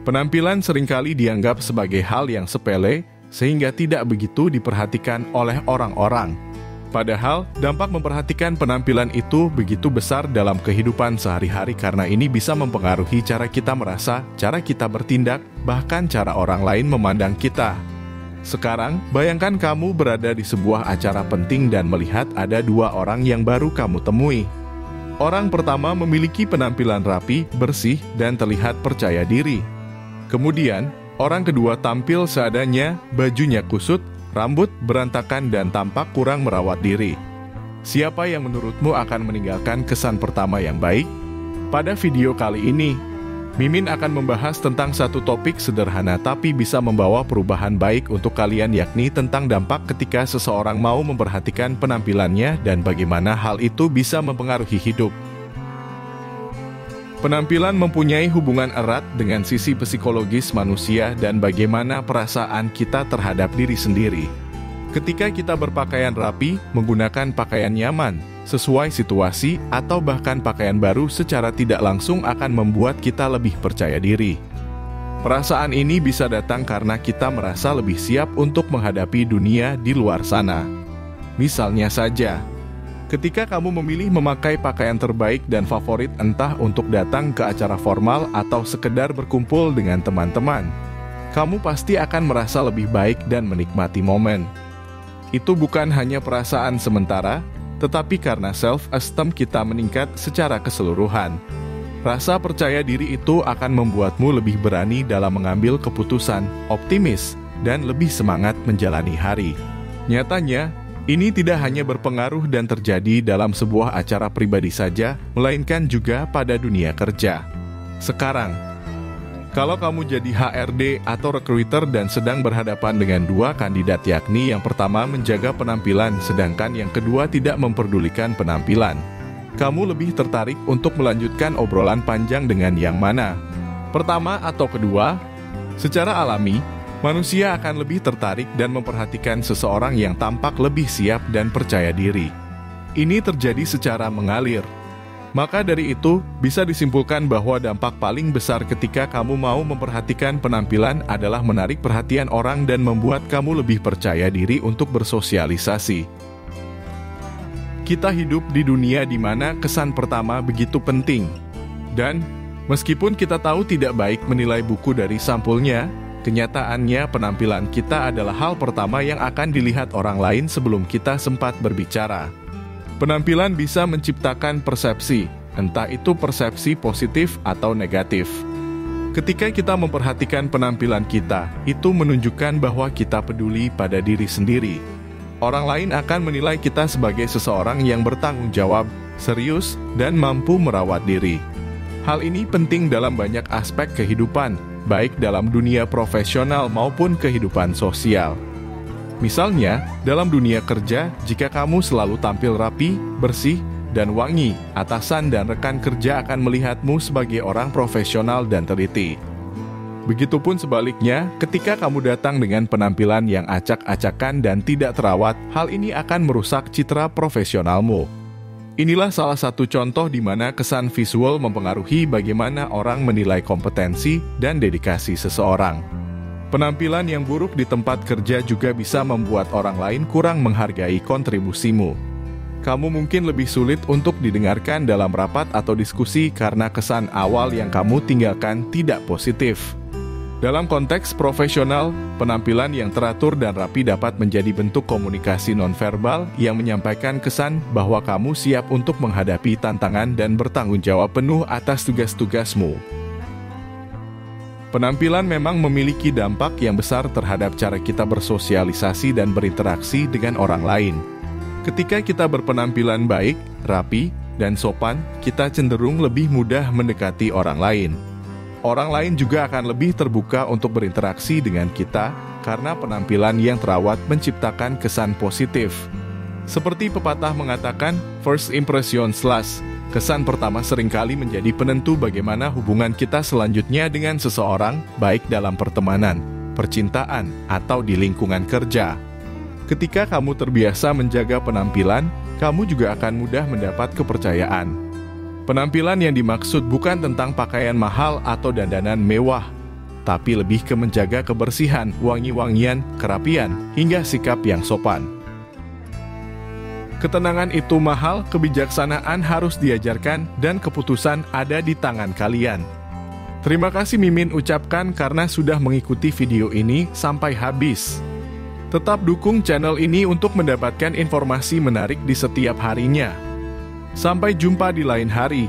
Penampilan seringkali dianggap sebagai hal yang sepele, sehingga tidak begitu diperhatikan oleh orang-orang. Padahal, dampak memperhatikan penampilan itu begitu besar dalam kehidupan sehari-hari karena ini bisa mempengaruhi cara kita merasa, cara kita bertindak, bahkan cara orang lain memandang kita. Sekarang, bayangkan kamu berada di sebuah acara penting dan melihat ada dua orang yang baru kamu temui. Orang pertama memiliki penampilan rapi, bersih, dan terlihat percaya diri. Kemudian, orang kedua tampil seadanya, bajunya kusut, rambut berantakan dan tampak kurang merawat diri. Siapa yang menurutmu akan meninggalkan kesan pertama yang baik? Pada video kali ini, Mimin akan membahas tentang satu topik sederhana tapi bisa membawa perubahan baik untuk kalian, yakni tentang dampak ketika seseorang mau memperhatikan penampilannya dan bagaimana hal itu bisa mempengaruhi hidup. Penampilan mempunyai hubungan erat dengan sisi psikologis manusia dan bagaimana perasaan kita terhadap diri sendiri. Ketika kita berpakaian rapi, menggunakan pakaian nyaman, sesuai situasi, atau bahkan pakaian baru secara tidak langsung akan membuat kita lebih percaya diri. Perasaan ini bisa datang karena kita merasa lebih siap untuk menghadapi dunia di luar sana. Misalnya saja, ketika kamu memilih memakai pakaian terbaik dan favorit entah untuk datang ke acara formal atau sekedar berkumpul dengan teman-teman, kamu pasti akan merasa lebih baik dan menikmati momen. Itu bukan hanya perasaan sementara, tetapi karena self-esteem kita meningkat secara keseluruhan. Rasa percaya diri itu akan membuatmu lebih berani dalam mengambil keputusan, optimis, dan lebih semangat menjalani hari. Nyatanya, ini tidak hanya berpengaruh dan terjadi dalam sebuah acara pribadi saja, melainkan juga pada dunia kerja. Sekarang, kalau kamu jadi HRD atau recruiter dan sedang berhadapan dengan dua kandidat, yakni yang pertama menjaga penampilan sedangkan yang kedua tidak memperdulikan penampilan, kamu lebih tertarik untuk melanjutkan obrolan panjang dengan yang mana? Pertama atau kedua? Secara alami, manusia akan lebih tertarik dan memperhatikan seseorang yang tampak lebih siap dan percaya diri. Ini terjadi secara mengalir. Maka dari itu, bisa disimpulkan bahwa dampak paling besar ketika kamu mau memperhatikan penampilan adalah menarik perhatian orang dan membuat kamu lebih percaya diri untuk bersosialisasi. Kita hidup di dunia di mana kesan pertama begitu penting. Dan, meskipun kita tahu tidak baik menilai buku dari sampulnya, kenyataannya penampilan kita adalah hal pertama yang akan dilihat orang lain sebelum kita sempat berbicara. Penampilan bisa menciptakan persepsi, entah itu persepsi positif atau negatif. Ketika kita memperhatikan penampilan kita, itu menunjukkan bahwa kita peduli pada diri sendiri. Orang lain akan menilai kita sebagai seseorang yang bertanggung jawab, serius, dan mampu merawat diri. Hal ini penting dalam banyak aspek kehidupan, baik dalam dunia profesional maupun kehidupan sosial. Misalnya, dalam dunia kerja, jika kamu selalu tampil rapi, bersih, dan wangi, atasan dan rekan kerja akan melihatmu sebagai orang profesional dan teliti. Begitupun sebaliknya, ketika kamu datang dengan penampilan yang acak-acakan dan tidak terawat, hal ini akan merusak citra profesionalmu. Inilah salah satu contoh di mana kesan visual mempengaruhi bagaimana orang menilai kompetensi dan dedikasi seseorang. Penampilan yang buruk di tempat kerja juga bisa membuat orang lain kurang menghargai kontribusimu. Kamu mungkin lebih sulit untuk didengarkan dalam rapat atau diskusi karena kesan awal yang kamu tinggalkan tidak positif. Dalam konteks profesional, penampilan yang teratur dan rapi dapat menjadi bentuk komunikasi nonverbal yang menyampaikan kesan bahwa kamu siap untuk menghadapi tantangan dan bertanggung jawab penuh atas tugas-tugasmu. Penampilan memang memiliki dampak yang besar terhadap cara kita bersosialisasi dan berinteraksi dengan orang lain. Ketika kita berpenampilan baik, rapi, dan sopan, kita cenderung lebih mudah mendekati orang lain. Orang lain juga akan lebih terbuka untuk berinteraksi dengan kita karena penampilan yang terawat menciptakan kesan positif. Seperti pepatah mengatakan, first impressions last. Kesan pertama seringkali menjadi penentu bagaimana hubungan kita selanjutnya dengan seseorang, baik dalam pertemanan, percintaan, atau di lingkungan kerja. Ketika kamu terbiasa menjaga penampilan, kamu juga akan mudah mendapat kepercayaan. Penampilan yang dimaksud bukan tentang pakaian mahal atau dandanan mewah. tapi lebih ke menjaga kebersihan, wangi-wangian, kerapian, hingga sikap yang sopan. Ketenangan itu mahal, kebijaksanaan harus diajarkan, dan keputusan ada di tangan kalian. Terima kasih Mimin ucapkan karena sudah mengikuti video ini sampai habis. Tetap dukung channel ini untuk mendapatkan informasi menarik di setiap harinya. Sampai jumpa di lain hari.